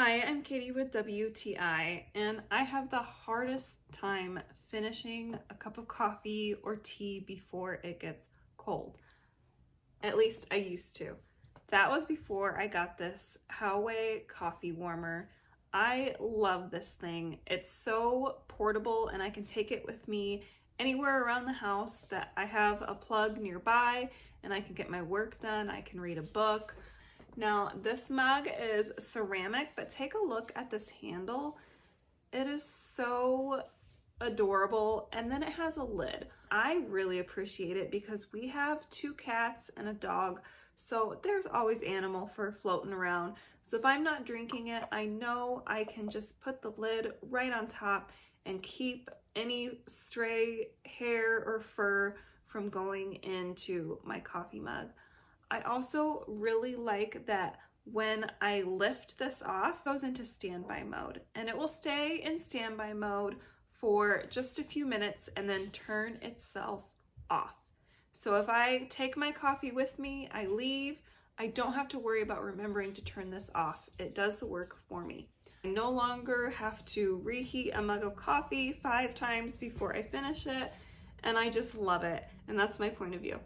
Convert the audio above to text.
Hi, I'm Katie with WTI, and I have the hardest time finishing a cup of coffee or tea before it gets cold. At least I used to. That was before I got this HOWAY coffee warmer. I love this thing. It's so portable and I can take it with me anywhere around the house that I have a plug nearby and I can get my work done. I can read a book. Now, this mug is ceramic, but take a look at this handle. It is so adorable, and then it has a lid. I really appreciate it because we have 2 cats and a dog, so there's always animal fur floating around. So if I'm not drinking it, I know I can just put the lid right on top and keep any stray hair or fur from going into my coffee mug. I also really like that when I lift this off, it goes into standby mode, and it will stay in standby mode for just a few minutes and then turn itself off. So if I take my coffee with me, I leave, I don't have to worry about remembering to turn this off. It does the work for me. I no longer have to reheat a mug of coffee 5 times before I finish it, and I just love it. And that's my point of view.